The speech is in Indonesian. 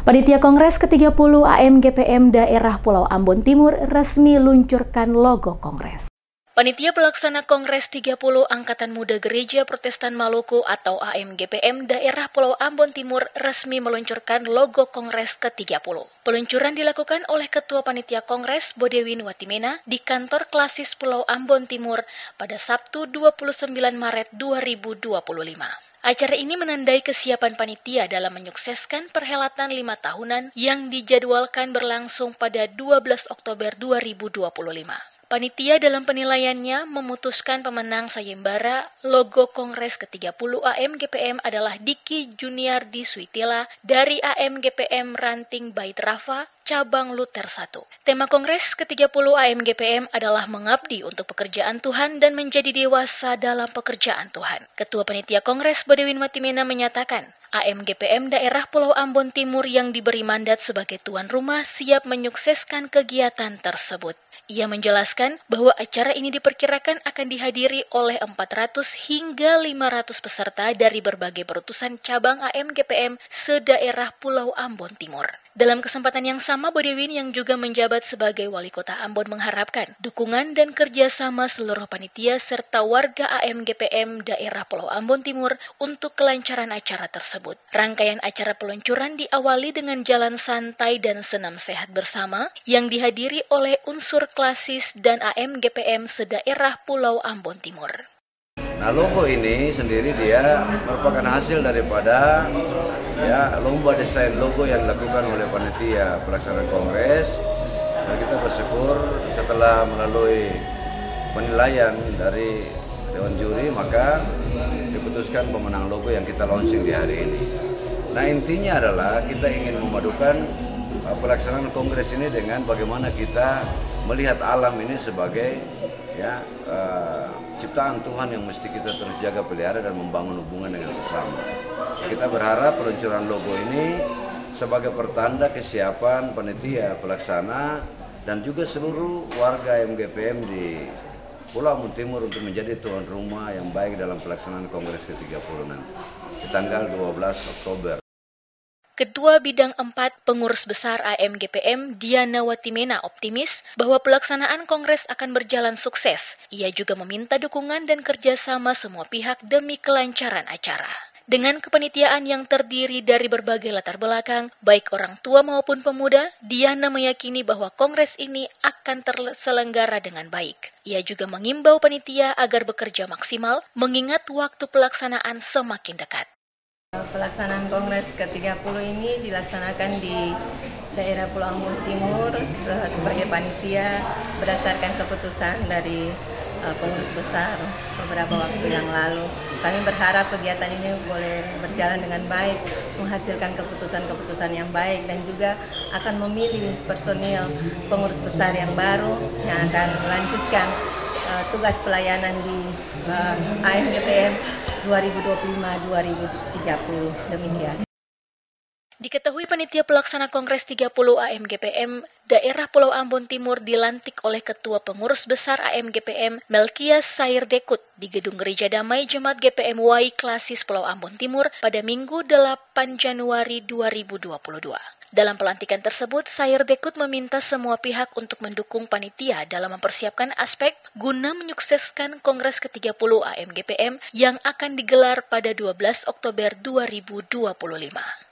Panitia Kongres ke-30 AMGPM Daerah Pulau Ambon Timur resmi luncurkan logo Kongres. Panitia Pelaksana Kongres 30 Angkatan Muda Gereja Protestan Maluku atau AMGPM Daerah Pulau Ambon Timur resmi meluncurkan logo Kongres ke-30. Peluncuran dilakukan oleh Ketua Panitia Kongres Bodewin Watimena di kantor Klasis Pulau Ambon Timur pada Sabtu 29 Maret 2025. Acara ini menandai kesiapan panitia dalam menyukseskan perhelatan 5 tahunan yang dijadwalkan berlangsung pada 12 Oktober 2025. Panitia dalam penilaiannya memutuskan pemenang sayembara logo Kongres ke-30 AMGPM adalah Diki Juniardi Suitila dari AMGPM Ranting Bait Rafa, Cabang Luther 1. Tema Kongres ke-30 AMGPM adalah mengabdi untuk pekerjaan Tuhan dan menjadi dewasa dalam pekerjaan Tuhan. Ketua Panitia Kongres Bodewin Watimena menyatakan, AMGPM Daerah Pulau Ambon Timur yang diberi mandat sebagai tuan rumah siap menyukseskan kegiatan tersebut. Ia menjelaskan bahwa acara ini diperkirakan akan dihadiri oleh 400 hingga 500 peserta dari berbagai perutusan cabang AMGPM se-daerah Pulau Ambon Timur. Dalam kesempatan yang sama, Bodewin yang juga menjabat sebagai Wali Kota Ambon mengharapkan dukungan dan kerjasama seluruh panitia serta warga AMGPM Daerah Pulau Ambon Timur untuk kelancaran acara tersebut. Rangkaian acara peluncuran diawali dengan jalan santai dan senam sehat bersama yang dihadiri oleh unsur Klasis dan AMGPM se-daerah Pulau Ambon Timur. Nah, logo ini sendiri dia merupakan hasil daripada lomba desain logo yang dilakukan oleh panitia pelaksanaan kongres, dan kita bersyukur setelah melalui penilaian dari dewan juri maka diputuskan pemenang logo yang kita launching di hari ini. Nah, intinya adalah kita ingin memadukan pelaksanaan kongres ini dengan bagaimana kita melihat alam ini sebagai ciptaan Tuhan yang mesti kita terus jaga, pelihara dan membangun hubungan dengan sesama. Kita berharap peluncuran logo ini sebagai pertanda kesiapan panitia pelaksana dan juga seluruh warga MGPM di Pulau Ambon Timur untuk menjadi tuan rumah yang baik dalam pelaksanaan Kongres ke-30 nanti di tanggal 12 Oktober. Ketua Bidang 4 Pengurus Besar AMGPM Diana Watimena optimis bahwa pelaksanaan Kongres akan berjalan sukses. Ia juga meminta dukungan dan kerjasama semua pihak demi kelancaran acara. Dengan kepanitiaan yang terdiri dari berbagai latar belakang, baik orang tua maupun pemuda, Diana meyakini bahwa Kongres ini akan terselenggara dengan baik. Ia juga mengimbau panitia agar bekerja maksimal, mengingat waktu pelaksanaan semakin dekat. Pelaksanaan Kongres ke-30 ini dilaksanakan di daerah Pulau Ambon Timur sebagai panitia berdasarkan keputusan dari pengurus besar beberapa waktu yang lalu. Kami berharap kegiatan ini boleh berjalan dengan baik, menghasilkan keputusan-keputusan yang baik dan juga akan memilih personil pengurus besar yang baru yang akan melanjutkan tugas pelayanan di AMGPM 2025-2030 demikian. Diketahui panitia pelaksana Kongres 30 AMGPM Daerah Pulau Ambon Timur dilantik oleh Ketua Pengurus Besar AMGPM Melkias Sairdekut di Gedung Gereja Damai Jemaat GPM WAI Klasis Pulau Ambon Timur pada Minggu 8 Januari 2022. Dalam pelantikan tersebut, Sairdekut meminta semua pihak untuk mendukung panitia dalam mempersiapkan aspek guna menyukseskan Kongres ke-30 AMGPM yang akan digelar pada 12 Oktober 2025.